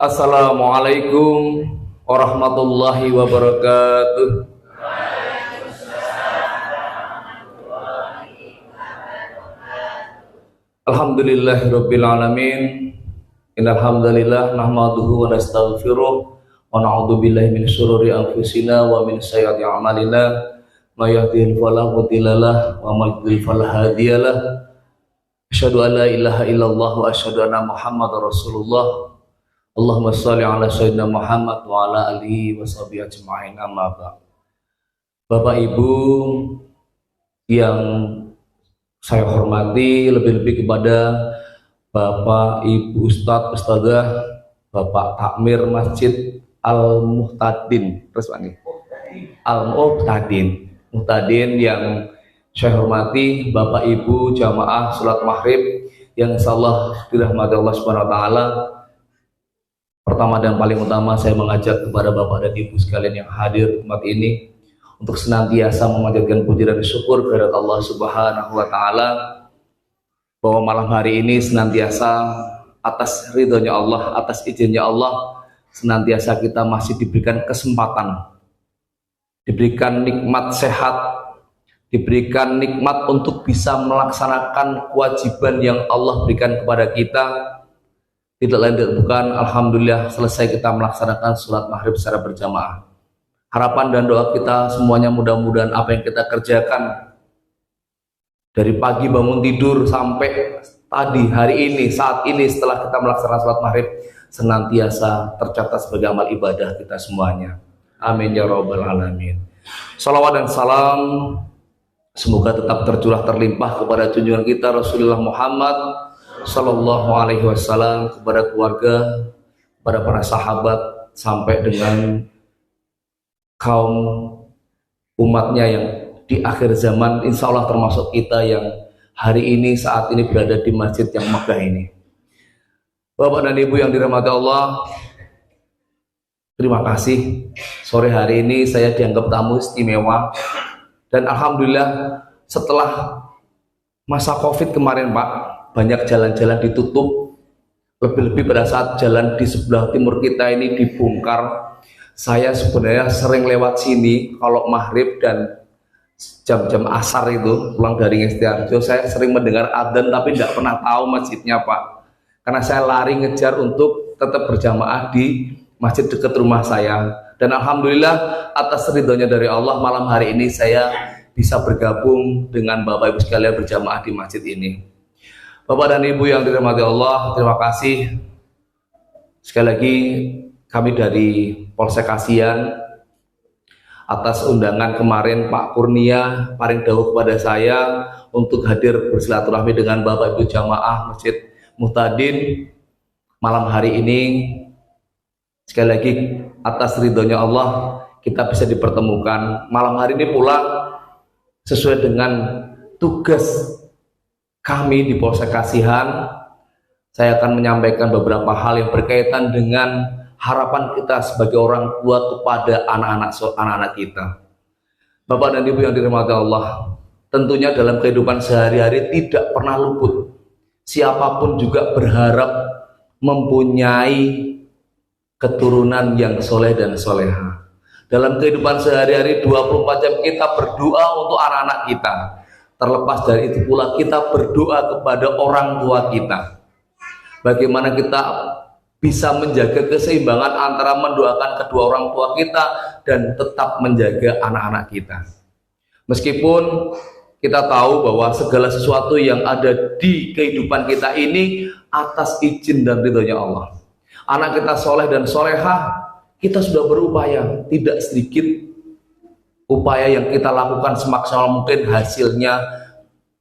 Assalamualaikum warahmatullahi wabarakatuh. Alhamdulillahirabbil alamin. Innal hamdalillah nahmaduhu wa nastaghfiruh wa na'udzu billahi min syururi anfusina wa min sayyiati a'malina. May yahdihillahu fala mudhillalah wa may yudhlil fala hadiyalah. Asyhadu an la ilaha illallah wa asyhadu anna Muhammadar Rasulullah. Allahumma shalli ala sayyidina Muhammad wa ala alihi wa sahbihi ajma'in, amma ba'd. Bapak Ibu yang saya hormati, lebih-lebih kepada Bapak Ibu Ustadz, Ustadzah, Bapak Takmir Masjid Al-Muhtadin, terus Pak nih, Muhtadin yang saya hormati, Bapak Ibu jamaah salat maghrib yang insyaallah dirahmati Allah Subhanahu wa taala. Pertama dan paling utama saya mengajak kepada Bapak dan Ibu sekalian yang hadir di tempat ini untuk senantiasa memanjatkan puji dan syukur kepada Allah Subhanahu wa taala, bahwa malam hari ini senantiasa atas ridhonya Allah, atas izinnya Allah, senantiasa kita masih diberikan kesempatan, diberikan nikmat sehat, diberikan nikmat untuk bisa melaksanakan kewajiban yang Allah berikan kepada kita. Tidak lain dan bukan, alhamdulillah selesai kita melaksanakan sholat maghrib secara berjamaah. Harapan dan doa kita semuanya mudah-mudahan apa yang kita kerjakan dari pagi bangun tidur sampai tadi hari ini, saat ini setelah kita melaksanakan sholat maghrib, senantiasa tercatat sebagai amal ibadah kita semuanya. Amin ya rabbal alamin. Salawat dan salam semoga tetap tercurah terlimpah kepada junjungan kita Rasulullah Muhammad Sallallahu Alaihi Wasallam, kepada keluarga, kepada para sahabat, sampai dengan kaum umatnya yang di akhir zaman, insya Allah termasuk kita yang hari ini saat ini berada di masjid yang megah ini. Bapak dan Ibu yang dirahmati Allah, terima kasih. Sore hari ini saya dianggap tamu istimewa, dan alhamdulillah setelah masa COVID kemarin Pak, banyak jalan-jalan ditutup, lebih-lebih pada saat jalan di sebelah timur kita ini dibongkar. Saya sebenarnya sering lewat sini kalau maghrib dan jam-jam asar itu pulang dari Ngestiharjo, saya sering mendengar adzan tapi tidak pernah tahu masjidnya Pak, karena saya lari ngejar untuk tetap berjamaah di masjid dekat rumah saya. Dan alhamdulillah atas ridhonya dari Allah, malam hari ini saya bisa bergabung dengan Bapak Ibu sekalian berjamaah di masjid ini. Bapak dan Ibu yang dirahmati Allah, terima kasih sekali lagi kami dari Polsek Kasihan atas undangan kemarin Pak Kurnia paring dawuh kepada saya untuk hadir bersilaturahmi dengan Bapak Ibu jamaah Masjid Muhtadin malam hari ini. Sekali lagi atas ridhonya Allah kita bisa dipertemukan malam hari ini pula sesuai dengan tugas kami di Polsek Kasihan. Saya akan menyampaikan beberapa hal yang berkaitan dengan harapan kita sebagai orang tua kepada anak-anak kita. Bapak dan Ibu yang dirahmati Allah, tentunya dalam kehidupan sehari-hari tidak pernah luput, siapapun juga berharap mempunyai keturunan yang soleh dan soleha. Dalam kehidupan sehari-hari 24 jam kita berdoa untuk anak-anak kita. Terlepas dari itu pula kita berdoa kepada orang tua kita. Bagaimana kita bisa menjaga keseimbangan antara mendoakan kedua orang tua kita dan tetap menjaga anak-anak kita. Meskipun kita tahu bahwa segala sesuatu yang ada di kehidupan kita ini atas izin dan ridhonya Allah. Anak kita soleh dan solehah, kita sudah berupaya, tidak sedikit upaya yang kita lakukan semaksimal mungkin hasilnya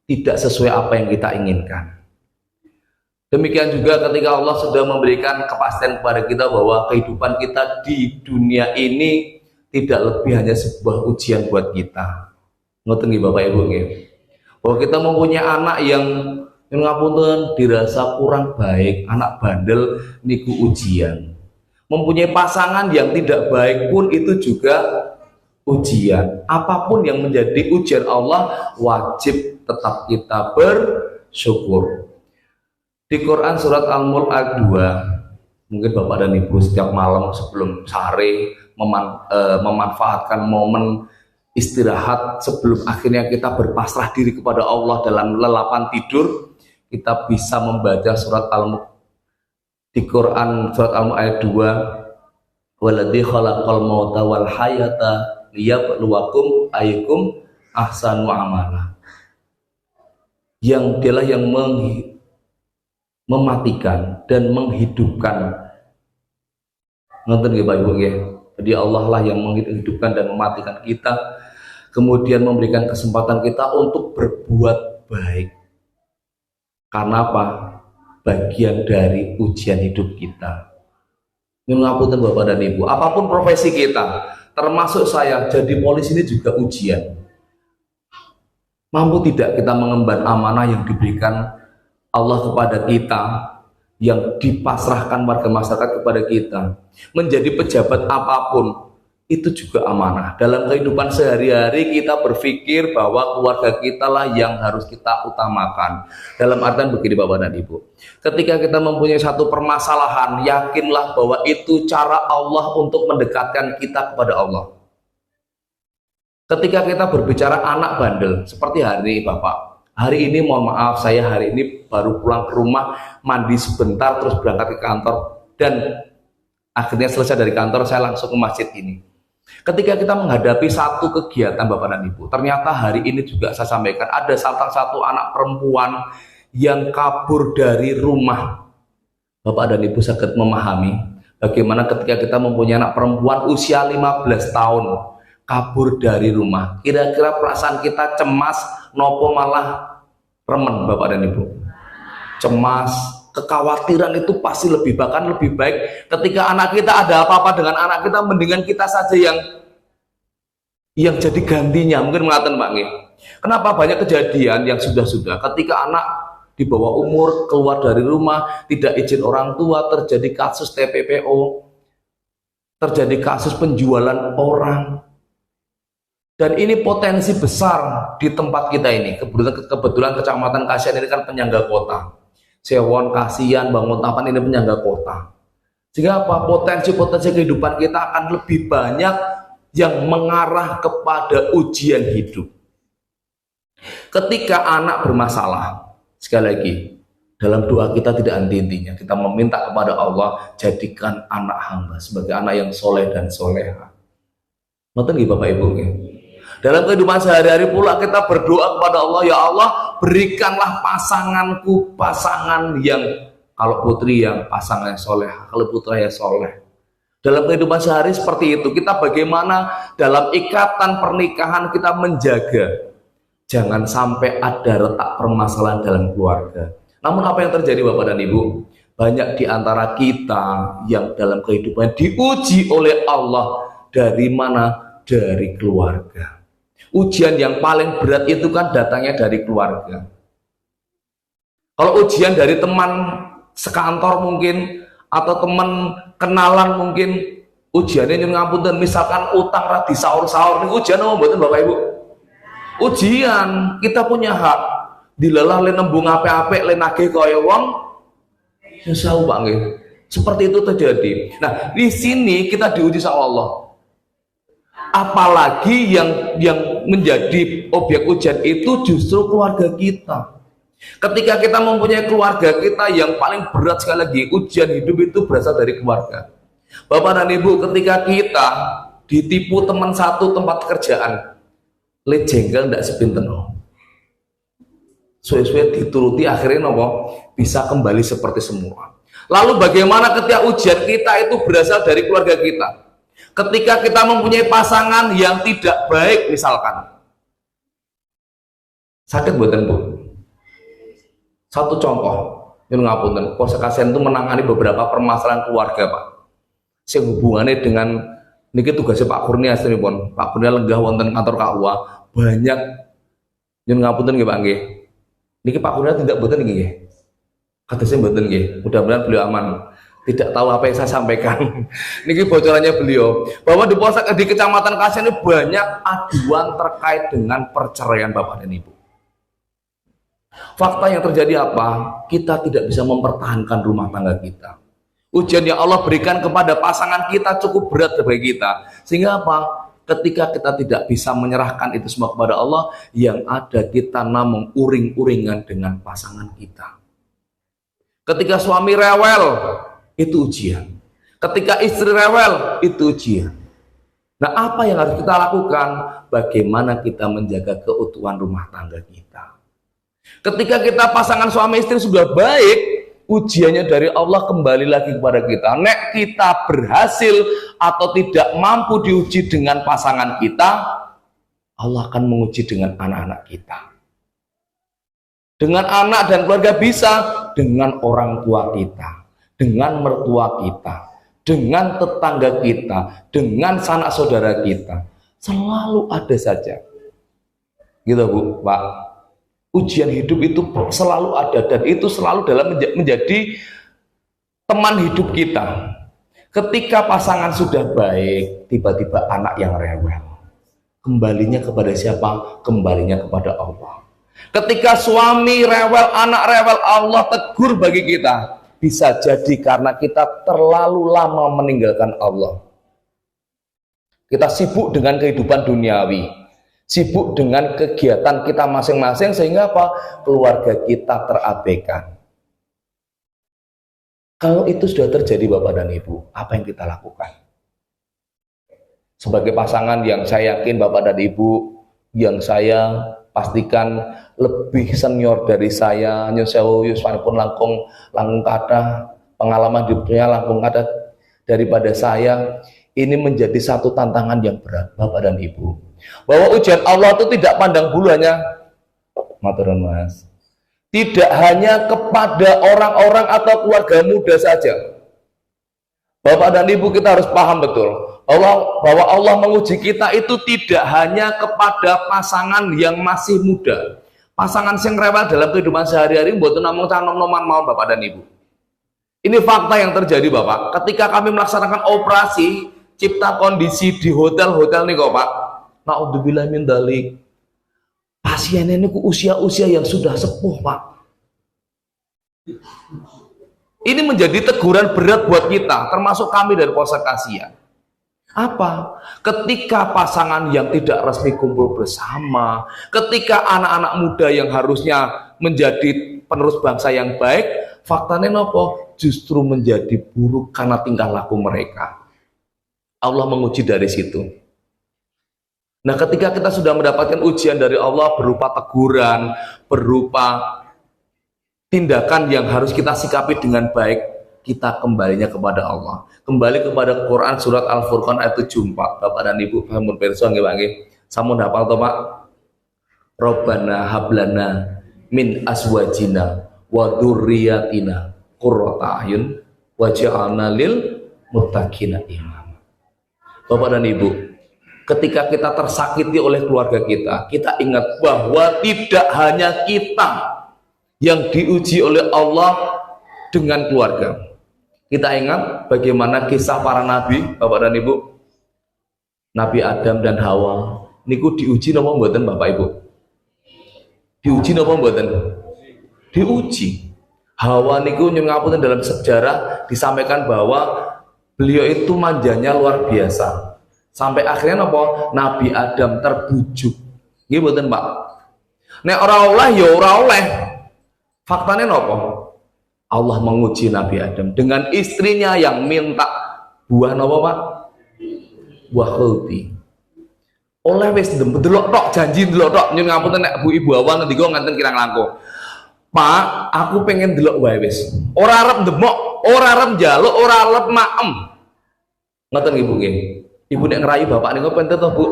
tidak sesuai apa yang kita inginkan. Demikian juga ketika Allah sudah memberikan kepastian kepada kita bahwa kehidupan kita di dunia ini tidak lebih hanya sebuah ujian buat kita. Ngoten nggih Bapak Ibu nggih. Bahwa kita mempunyai anak yang ngapunten dirasa kurang baik, anak bandel niku ujian. Mempunyai pasangan yang tidak baik pun itu juga ujian. Apapun yang menjadi ujian Allah, wajib tetap kita bersyukur. Di Quran surat Al-Mulk ayat 2, Mungkin Bapak dan Ibu setiap malam sebelum sehari memanfaatkan momen istirahat sebelum akhirnya kita berpasrah diri kepada Allah dalam lelapan tidur, kita bisa membaca surat Al-Mulk di Quran, surat Al-Mulk ayat 2, waladzi khalaqal mauta wal hayata liyabluwakum ayyukum ahsanu amala. Yang dialah yang mematikan dan menghidupkan. Nonton nggih Pak Ibu nggih. Jadi Allah lah yang menghidupkan dan mematikan kita, kemudian memberikan kesempatan kita untuk berbuat baik. Karena apa? Bagian dari ujian hidup kita. Ini ngapunten Bapak dan Ibu, apapun profesi kita, termasuk saya jadi polisi ini juga ujian. Mampu tidak kita mengemban amanah yang diberikan Allah kepada kita, yang dipasrahkan warga masyarakat kepada kita, menjadi pejabat apapun, itu juga amanah. Dalam kehidupan sehari-hari kita berpikir bahwa keluarga kita lah yang harus kita utamakan. Dalam artian begini Bapak dan Ibu, ketika kita mempunyai satu permasalahan, yakinlah bahwa itu cara Allah untuk mendekatkan kita kepada Allah. Ketika kita berbicara anak bandel, seperti hari ini Bapak, hari ini mohon maaf, saya hari ini baru pulang ke rumah, mandi sebentar terus berangkat ke kantor, dan akhirnya selesai dari kantor saya langsung ke masjid ini. Ketika kita menghadapi satu kegiatan Bapak dan Ibu, ternyata hari ini juga saya sampaikan ada salah satu anak perempuan yang kabur dari rumah. Bapak dan Ibu sangat memahami bagaimana ketika kita mempunyai anak perempuan usia 15 tahun kabur dari rumah, kira-kira perasaan kita cemas nopo malah remen Bapak dan Ibu? Cemas, kekhawatiran itu pasti lebih, bahkan lebih baik ketika anak kita ada apa-apa dengan anak kita, mendingan kita saja yang jadi gantinya. Mungkin mengatakan Pak Nggih, kenapa banyak kejadian yang sudah-sudah ketika anak di bawah umur keluar dari rumah, tidak izin orang tua, terjadi kasus TPPO, terjadi kasus penjualan orang. Dan ini potensi besar di tempat kita ini. Kebetulan Kecamatan Kasihan ini kan penyangga kota. Sewon, Kasihan, Banguntapan ini penyangga kota. Sehingga apa? Potensi-potensi kehidupan kita akan lebih banyak yang mengarah kepada ujian hidup. Ketika anak bermasalah, sekali lagi, dalam doa kita tidak henti-hentinya. Kita meminta kepada Allah, jadikan anak hamba sebagai anak yang soleh dan soleha. Ngerti nggih Bapak Ibu? Dalam kehidupan sehari-hari pula kita berdoa kepada Allah, ya Allah berikanlah pasanganku pasangan yang, kalau putri yang pasangan yang soleh, kalau putra yang soleh. Dalam kehidupan sehari seperti itu, kita bagaimana dalam ikatan pernikahan kita menjaga jangan sampai ada retak permasalahan dalam keluarga. Namun apa yang terjadi Bapak dan Ibu? Banyak di antara kita yang dalam kehidupan diuji oleh Allah dari mana? Dari keluarga. Ujian yang paling berat itu kan datangnya dari keluarga. Kalau ujian dari teman sekantor mungkin, atau teman kenalan mungkin, ujiannya nyuwun ngapunten, misalkan utang ra disaur-saur, ini ujian apa mboten Bapak Ibu? Ujian, kita punya hak. Dilelah le nembung apik-apik le nagih kaya wong ya sawu Pak nggih. Seperti itu terjadi. Nah, di sini kita diuji sama Allah. Apalagi yang menjadi objek ujian itu justru keluarga kita. Ketika kita mempunyai keluarga kita, yang paling berat sekali lagi ujian hidup itu berasal dari keluarga. Bapak dan Ibu, ketika kita ditipu teman satu tempat kerjaan, le jengkel ndak sepinten. Suwe-suwe dituruti, akhirnya nopo bisa kembali seperti semula. Lalu bagaimana ketika ujian kita itu berasal dari keluarga kita? Ketika kita mempunyai pasangan yang tidak baik, misalkan sakit buatan Bu. Satu contoh, yang ngapunten, Polsek Kasihan itu menangani beberapa permasalahan keluarga Pak. Yang hubungannya dengan niki tugasnya Pak Kurnia pun. Pak Kurnia lenggah wonten kantor KUA banyak yang ngapunten nggih Pak nggih. Niki Pak Kurnia tidak boten nggih. Katanya boten nggih. Mudah-mudahan beliau aman. Tidak tahu apa yang saya sampaikan. Niki bocorannya beliau bahwa di Polsek di Kecamatan Kasihan ini banyak aduan terkait dengan perceraian Bapak dan Ibu. Fakta yang terjadi apa? Kita tidak bisa mempertahankan rumah tangga kita. Ujian yang Allah berikan kepada pasangan kita cukup berat bagi kita. Sehingga apa? Ketika kita tidak bisa menyerahkan itu semua kepada Allah, yang ada kita namun uring-uringan dengan pasangan kita. Ketika suami rewel, itu ujian. Ketika istri rewel, itu ujian. Nah, apa yang harus kita lakukan? Bagaimana kita menjaga keutuhan rumah tangga kita. Ketika kita pasangan suami istri sudah baik, ujiannya dari Allah kembali lagi kepada kita. Nek kita berhasil atau tidak mampu diuji dengan pasangan kita, Allah akan menguji dengan anak-anak kita. Dengan anak dan keluarga bisa, dengan orang tua kita, dengan mertua kita, dengan tetangga kita, dengan sanak saudara kita. Selalu ada saja. Gitu Bu, Pak. Ujian hidup itu selalu ada, dan itu selalu dalam menjadi teman hidup kita. Ketika pasangan sudah baik, tiba-tiba anak yang rewel. Kembalinya kepada siapa? Kembalinya kepada Allah. Ketika suami rewel, anak rewel, Allah tegur bagi kita. Bisa jadi karena kita terlalu lama meninggalkan Allah. Kita sibuk dengan kehidupan duniawi, sibuk dengan kegiatan kita masing-masing, sehingga apa? Keluarga kita terabaikan. Kalau itu sudah terjadi Bapak dan Ibu, apa yang kita lakukan? Sebagai pasangan yang saya yakin Bapak dan Ibu, yang saya pastikan lebih senior dari saya, nyusewu yuswanipun langkung kata, pengalaman hidupnya langkung kata daripada saya, ini menjadi satu tantangan yang berat Bapak dan Ibu. Bahwa ujian Allah itu tidak pandang bulu, hanya maturan Mas, tidak hanya kepada orang-orang atau keluarga muda saja. Bapak dan Ibu, kita harus paham betul bahwa Allah menguji kita itu tidak hanya kepada pasangan yang masih muda, pasangan yang rewel dalam kehidupan sehari-hari, mboten namung nom-noman mawon Bapak dan Ibu. Ini fakta yang terjadi Bapak. Ketika kami melaksanakan operasi cipta kondisi di hotel-hotel nih kok Pak, naudzubillah min dzalik, pasien ini usia-usia yang sudah sepuh Pak. Ini menjadi teguran berat buat kita, termasuk kami dari Polsek Kasihan. Apa? Ketika pasangan yang tidak resmi kumpul bersama, ketika anak-anak muda yang harusnya menjadi penerus bangsa yang baik, faktanya nopo? Justru menjadi buruk karena tingkah laku mereka. Allah menguji dari situ. Nah, ketika kita sudah mendapatkan ujian dari Allah berupa teguran, berupa tindakan yang harus kita sikapi dengan baik, kita kembalinya kepada Allah. Kembali kepada Quran surat Al-Furqan ayat 74. Bapak dan Ibu sampun pirsa nggih Pak nggih. Sampun hafal to Pak? Rabbana hablana min azwajina wa dzurriyyatina qurrata a'yun waj'alna lil muttaqina imama. Bapak dan Ibu, ketika kita tersakiti oleh keluarga kita, kita ingat bahwa tidak hanya kita yang diuji oleh Allah dengan keluarga. Kita ingat bagaimana kisah para nabi, Bapak dan Ibu. Nabi Adam dan Hawa niku diuji napa mboten Bapak Ibu? Diuji napa mboten? Diuji. Hawa niku nyuwun ngapunten, dalam sejarah disampaikan bahwa beliau itu manjanya luar biasa. Sampai akhirnya napa? Nabi Adam terbujuk. Nggih mboten, Pak? Nek ora oleh ya ora oleh. Faktanya napa? Allah menguji Nabi Adam dengan istrinya yang minta buah napa Pak? Buah khuldi. Oleh wis delok tok, janji delok tok, nyuwun ngapunten nek Bu Ibu Hawa ngendika ngaten kirang langkung. Pak, aku pengen delok wae wis. Ora arep ndemok, ora arep njaluk, ora arep maem. Ngoten Ibu nggih. Ibu nek ngerayu bapak niku penten to, Bu?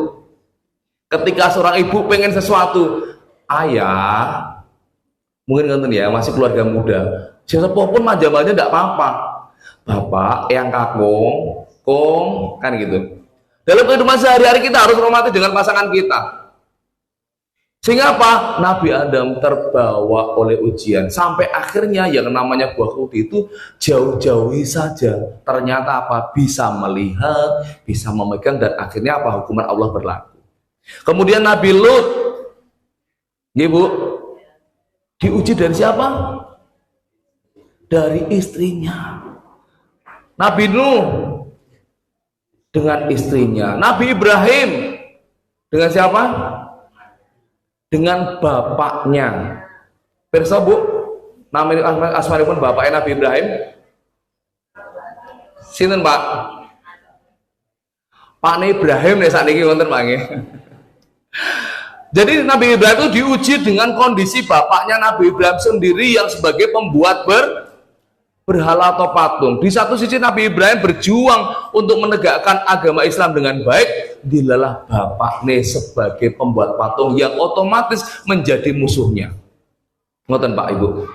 Ketika seorang ibu pengen sesuatu, ayah, mungkin ngoten ya, masih keluarga muda, siapapun manja-manja tidak apa-apa. Bapak, eyang kakung, kong, kan gitu. Dalam kehidupan sehari-hari kita harus romantis dengan pasangan kita. Sehingga apa? Nabi Adam terbawa oleh ujian. Sampai akhirnya yang namanya buah khuldi itu jauh-jauhi saja. Ternyata apa? Bisa melihat, bisa memegang, dan akhirnya apa? Hukuman Allah berlaku. Kemudian Nabi Lut, Ibu, diuji dari siapa? Dari istrinya. Nabi Nuh dengan istrinya, Nabi Ibrahim dengan siapa? Dengan bapaknya. Pirsa Bu, nama asmanipun bapaknya Nabi Ibrahim sinten Pak? Pak Ibrahim nih saat ini wonten Pak. Jadi Nabi Ibrahim itu diuji dengan kondisi bapaknya Nabi Ibrahim sendiri yang sebagai pembuat berhala atau patung. Di satu sisi Nabi Ibrahim berjuang untuk menegakkan agama Islam dengan baik, dilalah bapaknya sebagai pembuat patung yang otomatis menjadi musuhnya. Ngoten Pak Ibu.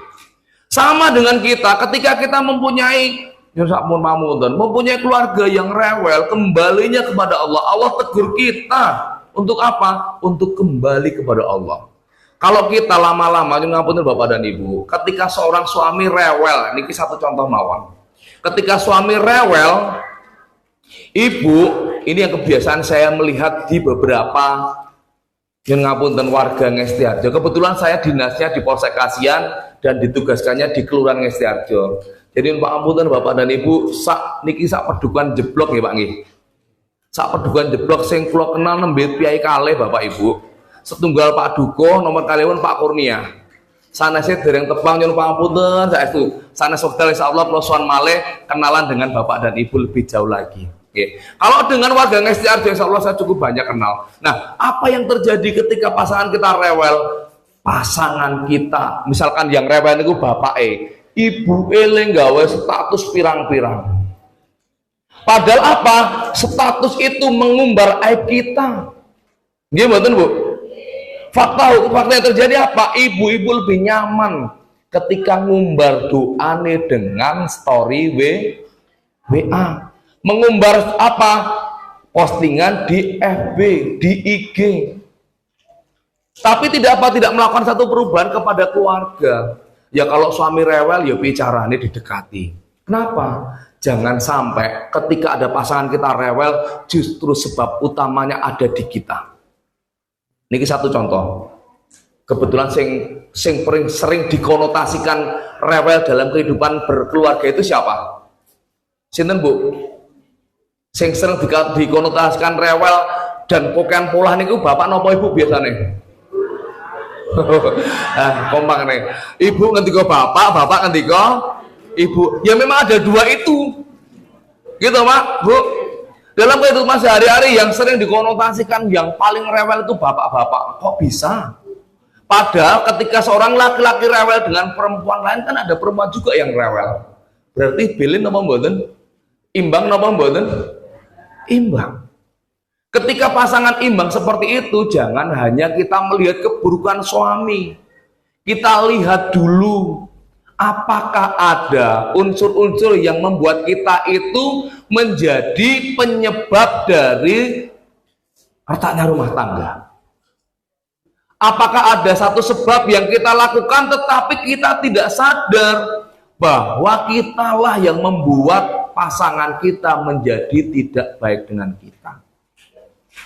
Sama dengan kita, ketika kita mempunyai mempunyai keluarga yang rewel, kembalinya kepada Allah, Allah tegur kita. Untuk apa? Untuk kembali kepada Allah. Kalau kita lama-lama, ngapunten Bapak dan Ibu, ketika seorang suami rewel, ini satu contoh mawon. Ketika suami rewel, Ibu, ini yang kebiasaan saya melihat di beberapa ngapunten warga Ngestiharjo. Kebetulan saya dinasnya di Polsek Kasihan dan ditugaskannya di Kelurahan Ngestiharjo. Jadi Pak ampunten Bapak dan Ibu, niki sak pedukuhan jeblok ya Pak nggih. Sak pedukuhan jeblok sing kula kenal nembe piyai kalih Bapak Ibu. Setunggal Pak Duko, nomor kaliwun Pak Kurnia. Sanese dereng tepang nyuwun pangapunten saestu. Sanes wekdal insyaallah kula sowan malih kenalan dengan Bapak dan Ibu lebih jauh lagi. Oke. Kalau dengan warga Ngestiharjo insyaallah saya cukup banyak kenal. Nah, apa yang terjadi ketika pasangan kita rewel? Pasangan kita, misalkan yang rewel niku bapake, ibu eling gawe status pirang-pirang. Padahal apa? Status itu mengumbar aib kita. Nggih mboten Bu? Fakta yang terjadi apa? Ibu-ibu lebih nyaman ketika ngumbar doane dengan story WA. Mengumbar apa? Postingan di FB, di IG. Tapi tidak melakukan satu perubahan kepada keluarga. Ya kalau suami rewel ya bicaranya didekati. Kenapa? Jangan sampai ketika ada pasangan kita rewel, justru sebab utamanya ada di kita. Ini satu contoh. Kebetulan sing sering dikonotasikan rewel dalam kehidupan berkeluarga itu siapa? Sinten Bu? Sing sering dikonotasikan rewel dan pokean pola niku bapak nopo ibu biasanya? Kompak nih. Ibu ngendika bapak ngendika ibu. Ya memang ada dua itu. Gitu Pak, Bu. Dalam kehidupan sehari-hari yang sering dikonotasikan yang paling rewel itu bapak-bapak. Kok bisa? Padahal ketika seorang laki-laki rewel dengan perempuan lain, kan ada perempuan juga yang rewel. Berarti bilin napa mboten? Imbang napa mboten? Imbang. Ketika pasangan imbang seperti itu, jangan hanya kita melihat keburukan suami. Kita lihat dulu apakah ada unsur-unsur yang membuat kita itu menjadi penyebab dari retaknya rumah tangga. Apakah ada satu sebab yang kita lakukan tetapi kita tidak sadar bahwa kitalah yang membuat pasangan kita menjadi tidak baik dengan kita.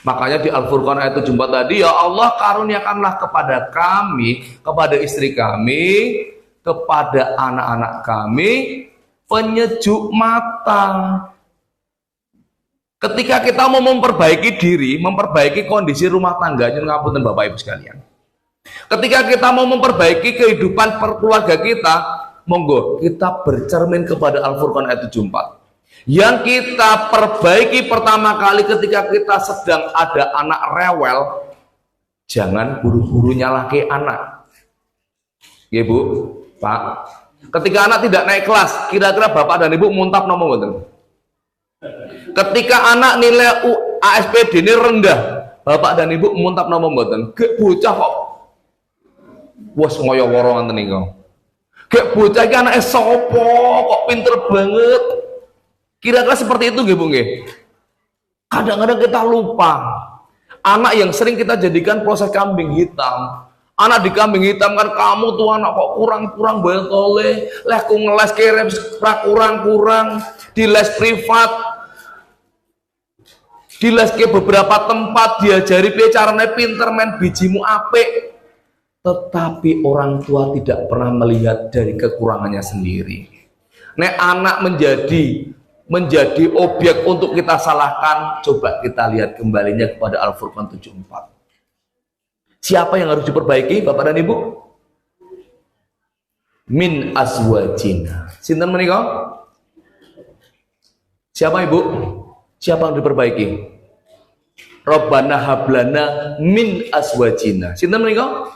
Makanya di Al-Furqan ayat 74 tadi, ya Allah karuniakanlah kepada kami, kepada istri kami, kepada anak-anak kami penyejuk mata. Ketika kita mau memperbaiki diri, memperbaiki kondisi rumah tangganya, ngapunten Bapak Ibu sekalian. Ketika kita mau memperbaiki kehidupan perkeluarga kita, monggo kita bercermin kepada Al-Furqan ayat 74. Yang kita perbaiki pertama kali ketika kita sedang ada anak rewel, jangan buru-buru nyalahke anak. Ya Bu, Pak. Ketika anak tidak naik kelas, kira-kira Bapak dan Ibu muntap nomor mboten? Ketika anak nilai ASPD ini rendah, Bapak dan Ibu muntap nomor mboten? Gek bocah kok wes ngoyo woro ngoten niku. Gek bocah iki anake sapa kok pinter banget. Kira-kira seperti itu nggih Bu nggih. Kadang-kadang kita lupa. Anak yang sering kita jadikan proses kambing hitam. Anak di kambing hitam kan, kamu tuh anak kok kurang-kurang banget oleh. Leh ku ngeles kere kurang-kurang di les privat. Di les ke beberapa tempat diajari piye carane pinter main bijimu apik. Tetapi orang tua tidak pernah melihat dari kekurangannya sendiri. Nek anak menjadi menjadi objek untuk kita salahkan, coba kita lihat kembalinya kepada Al-Furqan 74. Siapa yang harus diperbaiki, Bapak dan Ibu? Min azwajina. Sinten menika? Siapa Ibu? Siapa yang diperbaiki? Rabbana hablana min azwajina. Sinten menika?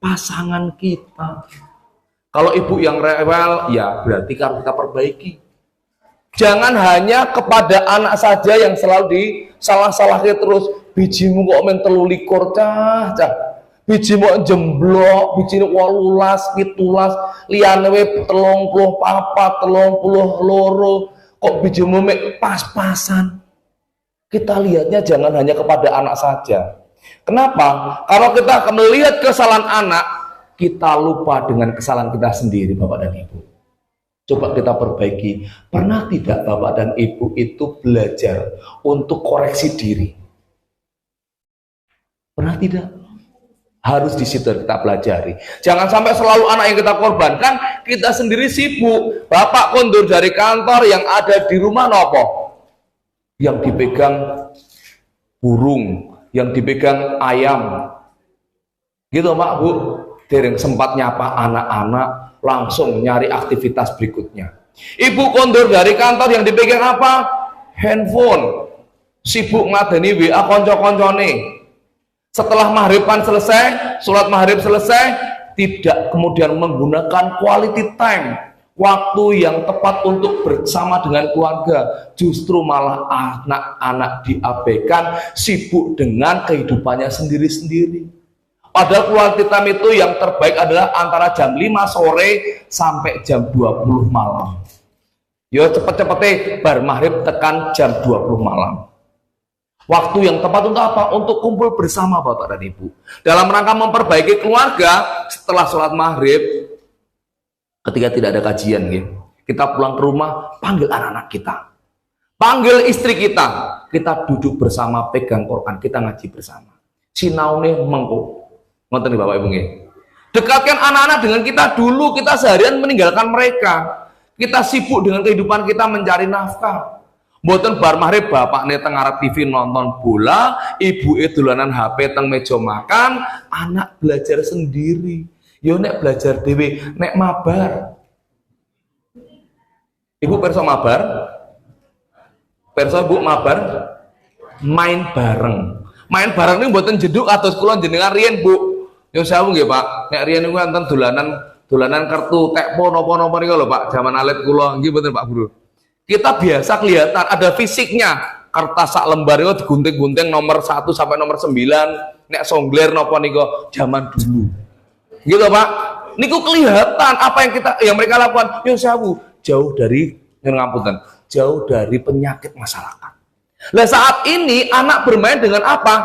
Pasangan kita. Kalau ibu yang rewel, ya berarti harus kita perbaiki. Jangan hanya kepada anak saja yang selalu disalah-salahnya terus. Bijimu kok men 13 cah. Bijimu jemblok, bijimu 18, 17, liyane we 34, 32. Kok bijimu mek pas-pasan. Kita lihatnya jangan hanya kepada anak saja. Kenapa? Kalau kita melihat kesalahan anak, kita lupa dengan kesalahan kita sendiri, Bapak dan Ibu. Coba kita perbaiki. Pernah tidak Bapak dan Ibu itu belajar untuk koreksi diri? Pernah tidak? Harus di situ kita pelajari. Jangan sampai selalu anak yang kita korbankan, kita sendiri sibuk. Bapak kondur dari kantor, yang ada di rumah nopo? Yang dipegang burung, yang dipegang ayam. Gitu Pak Bu. Dereng sempat nyapa anak-anak, langsung nyari aktivitas berikutnya. Ibu kondur dari kantor, yang dipegang apa? Handphone. Sibuk ngadeni WA konco-koncone. Setelah maghriban selesai, sholat maghrib selesai, tidak kemudian menggunakan quality time, waktu yang tepat untuk bersama dengan keluarga. Justru malah anak-anak diabaikan, sibuk dengan kehidupannya sendiri-sendiri. Padahal quality time itu yang terbaik adalah antara jam 5 sore sampai jam 20 malam. Yo cepet-cepetnya bar maghrib tekan jam 20 malam. Waktu yang tepat untuk apa? Untuk kumpul bersama Bapak dan Ibu. Dalam rangka memperbaiki keluarga setelah sholat maghrib, ketika tidak ada kajian, ya, kita pulang ke rumah, panggil anak-anak kita. Panggil istri kita. Kita duduk bersama, pegang Quran, kita ngaji bersama. Sinaune mengko. Ngoten nih Bapak Ibu nggih. Dekatkan anak-anak dengan kita dulu, kita seharian meninggalkan mereka. Kita sibuk dengan kehidupan kita mencari nafkah. Mboten bar maghrib bapak nih teng ngarep TV nonton bola, ibu dolanan HP teng meja makan, anak belajar sendiri. Yo nek belajar dewe, nek mabar. Ibu perso mabar? Perso Bu mabar? Main bareng. Main bareng ini mboten jeduk atus kula jenengan riyen, Bu. Yo sawu nggih, Pak. Nek riyen niku enten dolanan kartu tekpo napa-napa niku lho, Pak. Zaman alit kula nggih mboten Pak Guru. Kita biasa kelihatan ada fisiknya, kertas sak lembar itu digunting-gunting nomor 1 sampai nomor 9, nek songler nopo niko zaman dulu gitu Pak. Niku kelihatan apa yang mereka lakukan. Yo sawu jauh dari ngapunten, jauh dari penyakit masyarakat. Nah saat ini anak bermain dengan apa?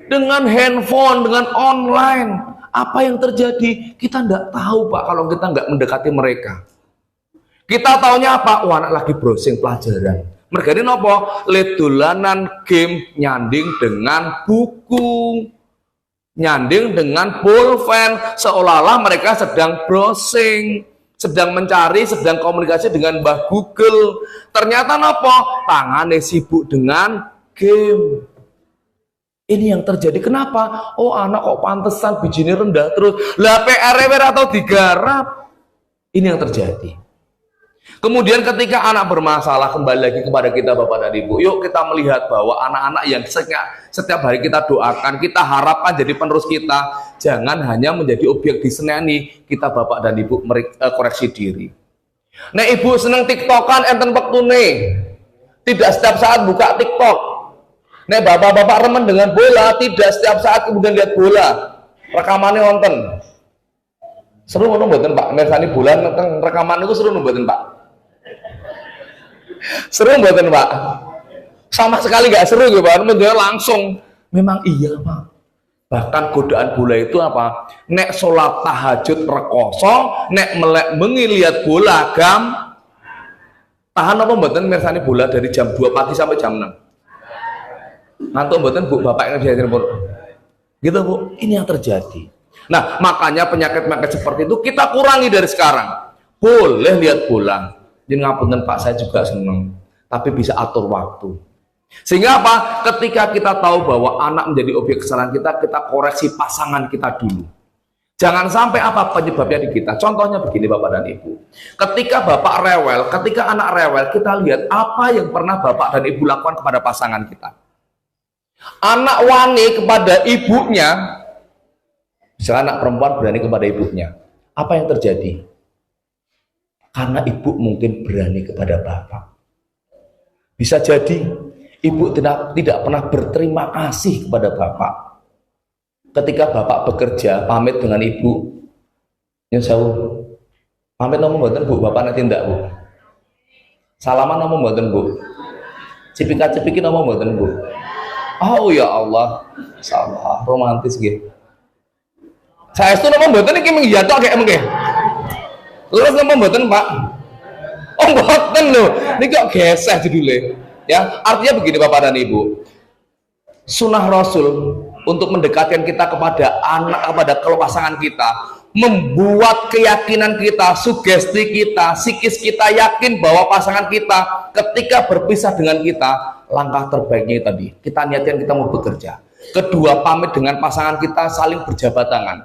Dengan handphone, dengan online. Apa yang terjadi? Kita tidak tahu Pak kalau kita nggak mendekati mereka. Kita taunya apa? Anak lagi browsing pelajaran. Mereka ini nopo? Ledolanan game, nyanding dengan buku, nyanding dengan pulpen, seolah-olah mereka sedang browsing, sedang mencari, sedang komunikasi dengan Mbah Google. Ternyata nopo? Tangannya sibuk dengan game. Ini yang terjadi. Kenapa? Oh anak kok pantesan bijinya rendah terus. Lah PR atau digarap. Ini yang terjadi. Kemudian ketika anak bermasalah, kembali lagi kepada kita Bapak dan Ibu, yuk kita melihat bahwa anak-anak yang setiap hari kita doakan, kita harapkan jadi penerus kita, jangan hanya menjadi objek diseneni. Kita Bapak dan Ibu koreksi diri. Nah Ibu seneng tiktokan enten wektune, tidak setiap saat buka tiktok. Nah bapak-bapak remen dengan bola, tidak setiap saat kemudian lihat bola, rekamannya nonton. Seru ngono mboten Pak, mirsani bola rekaman itu seru mboten Pak? Seru mboten Pak? Sama sekali nggak seru gitu Pak, langsung. Memang iya Pak. Bahkan godaan bola itu apa? Nek sholat tahajud rekoso, nek melek bengi lihat bola tahan apa mboten mirsani bola dari jam 2 pagi sampai jam 6. Ngantuk mboten Bu, bapak yang diajarin pun. Gitu Bu, ini yang terjadi. Nah, makanya penyakit-penyakit seperti itu kita kurangi dari sekarang. Boleh lihat bola, Jadi ngapunten Pak, saya juga seneng, tapi bisa atur waktu. Sehingga apa? Ketika kita tahu bahwa anak menjadi objek kesalahan kita koreksi pasangan kita dulu. Jangan sampai apa penyebabnya di kita. Contohnya begini Bapak dan Ibu. Ketika Bapak rewel, ketika anak rewel, kita lihat apa yang pernah Bapak dan Ibu lakukan kepada pasangan kita. Anak wani kepada ibunya, misalnya anak perempuan berani kepada ibunya, apa yang terjadi? Karena ibu mungkin berani kepada bapak. Bisa jadi ibu tidak pernah berterima kasih kepada bapak. Ketika bapak bekerja, pamit dengan ibu, nyusawu, pamit nomor mboten Bu, bapak nanti ndak Bu. Salaman nomor mboten Bu. Cipika-cipiki nomor mboten Bu. Oh ya Allah, salah romantis gitu. Saya itu nomor mboten iki menghiatok kayak mengke. Terus nomor mboten Pak. Oh mboten lho, ini kok geseh judulnya. Ya, artinya begini Bapak dan Ibu. Sunnah Rasul untuk mendekatkan kita kepada anak, kepada pasangan kita, membuat keyakinan kita, sugesti kita, psikis kita yakin bahwa pasangan kita ketika berpisah dengan kita, langkah terbaiknya tadi, kita niatkan kita mau bekerja. Kedua, pamit dengan pasangan kita, saling berjabat tangan.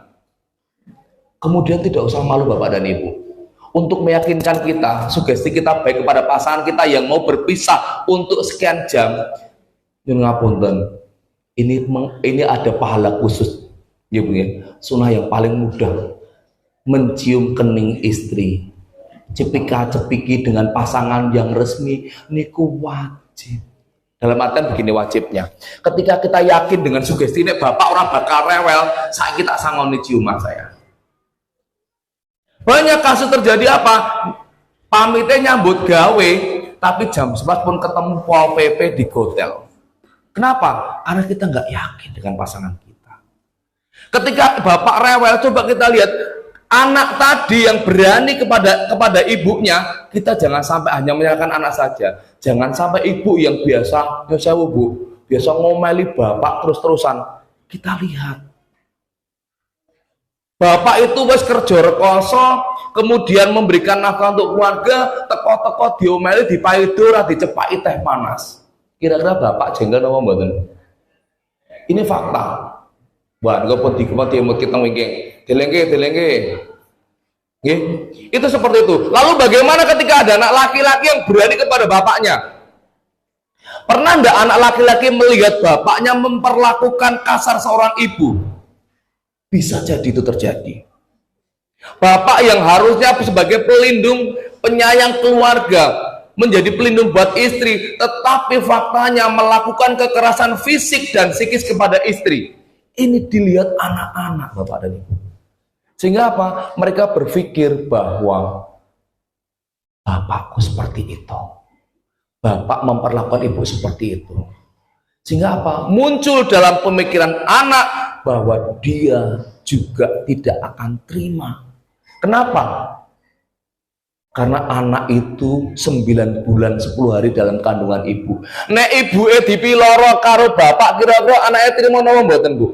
Kemudian tidak usah malu Bapak dan Ibu untuk meyakinkan kita, sugesti kita baik kepada pasangan kita yang mau berpisah untuk sekian jam. Nyun ngapunten, ini ada pahala khusus, ya Bu ya. Sunnah yang paling mudah, mencium kening istri, cepika-cepiki dengan pasangan yang resmi, niku wajib. Dalam artian begini wajibnya. Ketika kita yakin dengan sugesti ini bapak orang bakal rewel, saya kita sangoni ciuman saya. Banyak kasus terjadi apa? Pamitnya nyambut gawe, tapi jam 11 pun ketemu Pol PP di hotel. Kenapa? Karena kita nggak yakin dengan pasangan kita. Ketika bapak rewel, coba kita lihat anak tadi yang berani kepada ibunya, kita jangan sampai hanya menyalahkan anak saja. Jangan sampai ibu yang biasa, biasa ngomeli bapak terus-terusan. Kita lihat. Bapak itu wis kerja rekoso, kemudian memberikan nafkah untuk keluarga, teko-teko diomeli, dipaido, dicepaki teh panas. Kira-kira bapak jengkel apa mboten? Ini fakta. Wah, engko pun dikemati kita wingi. Delengke. Nggih. Itu seperti itu. Lalu bagaimana ketika ada anak laki-laki yang berani kepada bapaknya? Pernah enggak anak laki-laki melihat bapaknya memperlakukan kasar seorang ibu? Bisa jadi itu terjadi. Bapak yang harusnya sebagai pelindung, penyayang keluarga, menjadi pelindung buat istri, tetapi faktanya melakukan kekerasan fisik dan psikis kepada istri. Ini dilihat anak-anak Bapak dan Ibu. Sehingga apa? Mereka berpikir bahwa bapakku seperti itu. Bapak memperlakukan ibu seperti itu. Sehingga apa? Muncul dalam pemikiran anak bahwa dia juga tidak akan terima. Kenapa? Karena anak itu 9 bulan 10 hari dalam kandungan ibu. Nek ibu dipiloro karo bapak, kira-kira anaknya terima nama mboten Bu?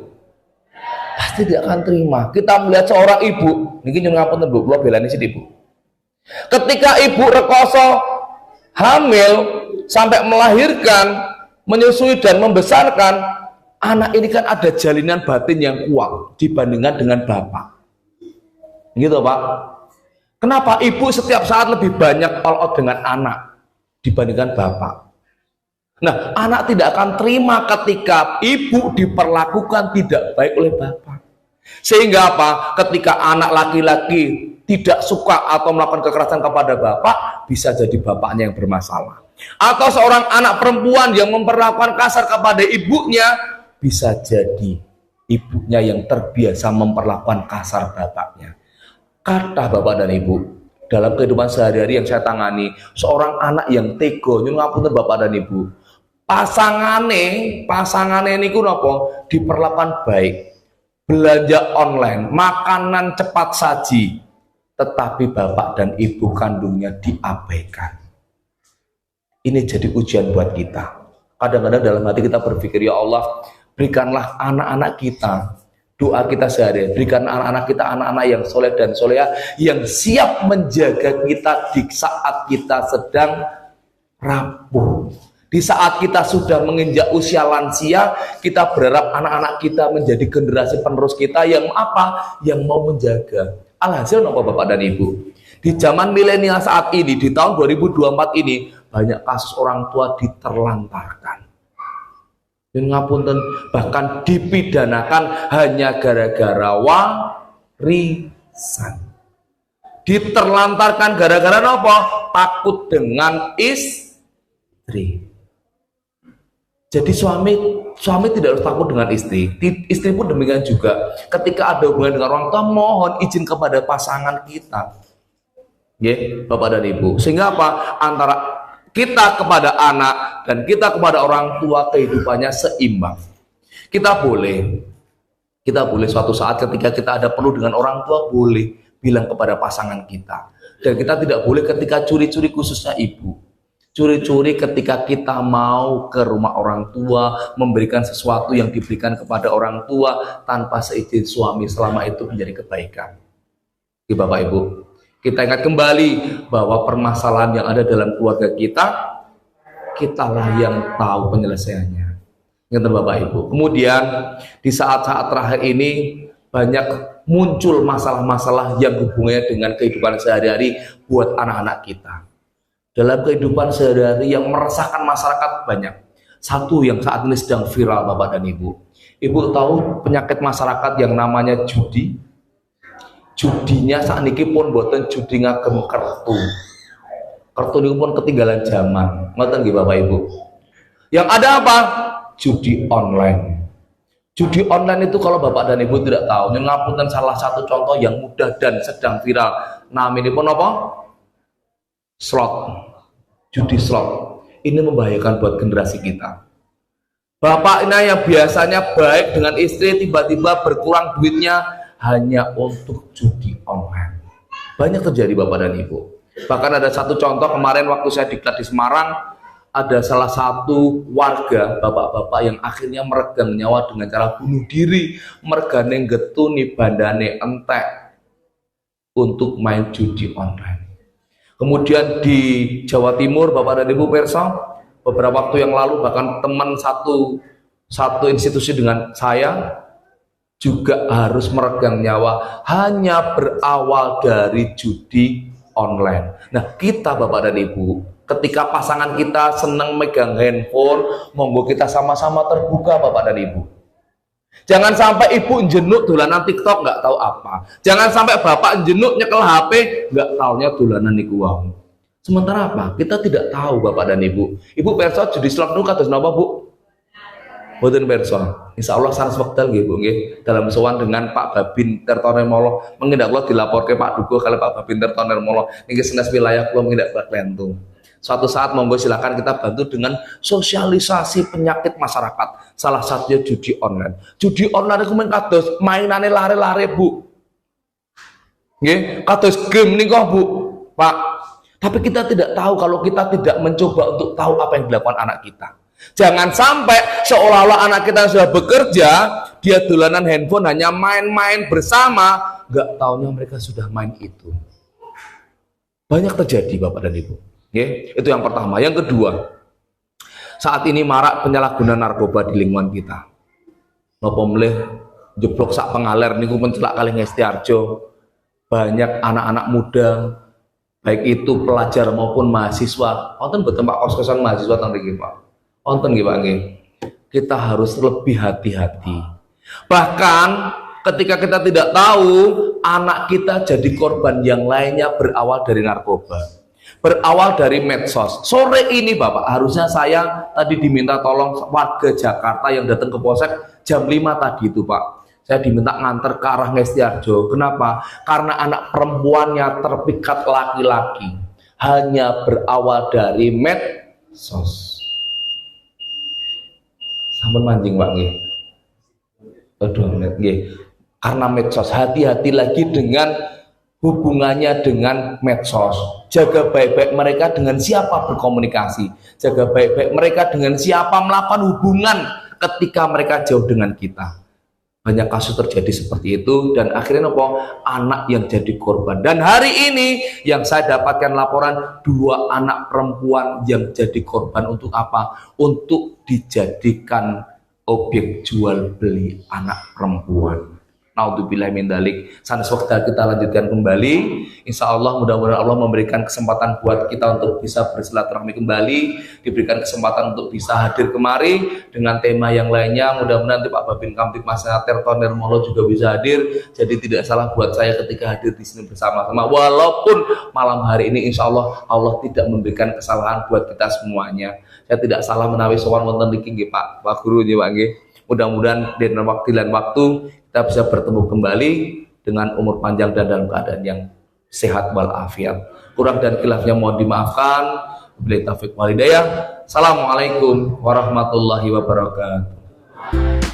Pasti tidak akan terima. Kita melihat seorang ibu, niki nyuwun ngapunten Bu, kula belani sithik Bu. Ketika ibu rekoso hamil sampai melahirkan, menyusui dan membesarkan, anak ini kan ada jalinan batin yang kuat dibandingkan dengan bapak. Gitu Pak. Kenapa ibu setiap saat lebih banyak all out dengan anak dibandingkan bapak? Nah, anak tidak akan terima ketika ibu diperlakukan tidak baik oleh bapak. Sehingga apa? Ketika anak laki-laki tidak suka atau melakukan kekerasan kepada bapak, bisa jadi bapaknya yang bermasalah. Atau seorang anak perempuan yang memperlakukan kasar kepada ibunya, bisa jadi ibunya yang terbiasa memperlakukan kasar bapaknya. Kata Bapak dan Ibu, dalam kehidupan sehari-hari yang saya tangani, seorang anak yang tega, nyuwun ngapunten Bapak dan Ibu, pasangane niku napa diperlakukan baik, belanja online, makanan cepat saji, tetapi bapak dan ibu kandungnya diabaikan. Ini jadi ujian buat kita. Kadang-kadang dalam hati kita berpikir, ya Allah, berikanlah anak-anak kita Doa kita sehari, berikan anak-anak kita anak-anak yang soleh dan soleha, yang siap menjaga kita di saat kita sedang rapuh. Di saat kita sudah menginjak usia lansia, kita berharap anak-anak kita menjadi generasi penerus kita yang apa? Yang mau menjaga. Alhasil apa Bapak dan Ibu? Di zaman milenial saat ini, di tahun 2024 ini, banyak kasus orang tua diterlantarkan. Dan ngapunten, bahkan dipidanakan hanya gara-gara warisan. Diterlantarkan gara-gara apa? Takut dengan istri. Jadi suami tidak harus takut dengan istri. Istri pun demikian juga. Ketika ada hubungan dengan orang tua, mohon izin kepada pasangan kita. Ya, Bapak dan Ibu. Sehingga apa? Antara kita kepada anak dan kita kepada orang tua kehidupannya seimbang. Kita boleh suatu saat ketika kita ada perlu dengan orang tua, boleh bilang kepada pasangan kita. Dan kita tidak boleh ketika curi-curi, khususnya ibu. Curi-curi ketika kita mau ke rumah orang tua, memberikan sesuatu yang diberikan kepada orang tua tanpa seizin suami, selama itu menjadi kebaikan. Oke, Bapak Ibu, kita ingat kembali bahwa permasalahan yang ada dalam keluarga kita, kitalah yang tahu penyelesaiannya. Ingat Bapak Ibu. Kemudian di saat-saat terakhir ini banyak muncul masalah-masalah yang hubungannya dengan kehidupan sehari-hari buat anak-anak kita. Dalam kehidupan sehari-hari yang meresahkan masyarakat banyak. Satu yang saat ini sedang viral Bapak dan Ibu. Ibu tahu penyakit masyarakat yang namanya judi? Judinya saat ini pun boten judi ngagem kertu. Kertu ini pun ketinggalan zaman. Ngoten nggih Bapak Ibu. Yang ada apa? Judi online. Judi online itu kalau Bapak dan Ibu tidak tahu, ngapunten salah satu contoh yang mudah dan sedang viral. Namanya pun apa? Slot. Judi slot. Ini membahayakan buat generasi kita. Bapak ini yang biasanya baik dengan istri, tiba-tiba berkurang duitnya hanya untuk judi online. Banyak terjadi Bapak dan Ibu. Bahkan ada satu contoh kemarin waktu saya diklat di Semarang, ada salah satu warga bapak-bapak yang akhirnya meregang nyawa dengan cara bunuh diri, mergane getuni bandane entek untuk main judi online. Kemudian di Jawa Timur Bapak dan Ibu pirsa, beberapa waktu yang lalu bahkan teman satu institusi dengan saya juga harus meregang nyawa hanya berawal dari judi online. Nah, kita Bapak dan Ibu, ketika pasangan kita senang megang handphone, monggo kita sama-sama terbuka Bapak dan Ibu. Jangan sampai ibu jenuk dolanan TikTok nggak tahu apa. Jangan sampai bapak jenuk nyekel HP nggak taunya dolanan niku wae. Sementara apa? Kita tidak tahu Bapak dan Ibu. Ibu pirsa judi slot niku kados napa, Bu? Boten pirsa. Insyaallah sanes wekdal nggih Bu nggih. Dalam sowan dengan Pak Babin Tirtonirmolo, mengindak kula dilaporke Pak Dugo kali Pak Babin Tirtonirmolo niki senes wilayah kula mengindak Baklentu. Suatu saat monggo silakan kita bantu dengan sosialisasi penyakit masyarakat. Salah satunya judi online. Judi online itu kados mainane lare-lare Bu. Nggih, kados game niku Bu, Pak. Tapi kita tidak tahu kalau kita tidak mencoba untuk tahu apa yang dilakukan anak kita. Jangan sampai seolah-olah anak kita sudah bekerja, dia dolanan handphone hanya main-main bersama, nggak taunya mereka sudah main itu. Banyak terjadi Bapak dan Ibu. Oke, itu yang pertama. Yang kedua, saat ini marak penyalahgunaan narkoba di lingkungan kita. Napa melih jeblok sak pengaler niku mencelak kali Ngestiarjo. Banyak anak-anak muda, baik itu pelajar maupun mahasiswa. Wonten mboten Pak kos-kosan mahasiswa teng mriki Pak? Wonten nggih Pak nggih. Kita harus lebih hati-hati. Bahkan ketika kita tidak tahu, anak kita jadi korban yang lainnya berawal dari narkoba. Berawal dari medsos. Sore ini Bapak, harusnya saya tadi diminta tolong warga Jakarta yang datang ke Polsek jam 5 tadi itu Pak. Saya diminta nganter ke arah Ngestiarjo. Kenapa? Karena anak perempuannya terpikat laki-laki. Hanya berawal dari medsos. Sampun manjing Pak nggih. Aduh, nggih. Karena medsos, hati-hati lagi dengan hubungannya dengan medsos. Jaga baik-baik mereka dengan siapa berkomunikasi. Jaga baik-baik mereka dengan siapa melakukan hubungan ketika mereka jauh dengan kita. banyak kasus terjadi seperti itu, dan akhirnya apa? Anak yang jadi korban. Dan hari ini yang saya dapatkan laporan 2 anak perempuan yang jadi korban. Untuk apa? Untuk dijadikan objek jual beli anak perempuan. Naudzubillah min dzalik. Sanes waktu kita lanjutkan kembali. Insya Allah mudah-mudahan Allah memberikan kesempatan buat kita untuk bisa bersilaturahmi kembali, diberikan kesempatan untuk bisa hadir kemari dengan tema yang lainnya. Mudah-mudahan nanti Pak Babin Kamtib Mas Terton Nirmolo juga bisa hadir. Jadi tidak salah buat saya ketika hadir di sini bersama-sama. Walaupun malam hari ini insya Allah Allah tidak memberikan kesalahan buat kita semuanya. Saya tidak salah menawi sowan wonten niki nggih Pak Guru nggih Pak nggih. Mudah-mudahan di lain waktu kita bisa bertemu kembali dengan umur panjang dan dalam keadaan yang sehat walafiat. Kurang dan khilafnya mohon dimaafkan. Wabillahi taufiq wal hidayah. Assalamualaikum warahmatullahi wabarakatuh.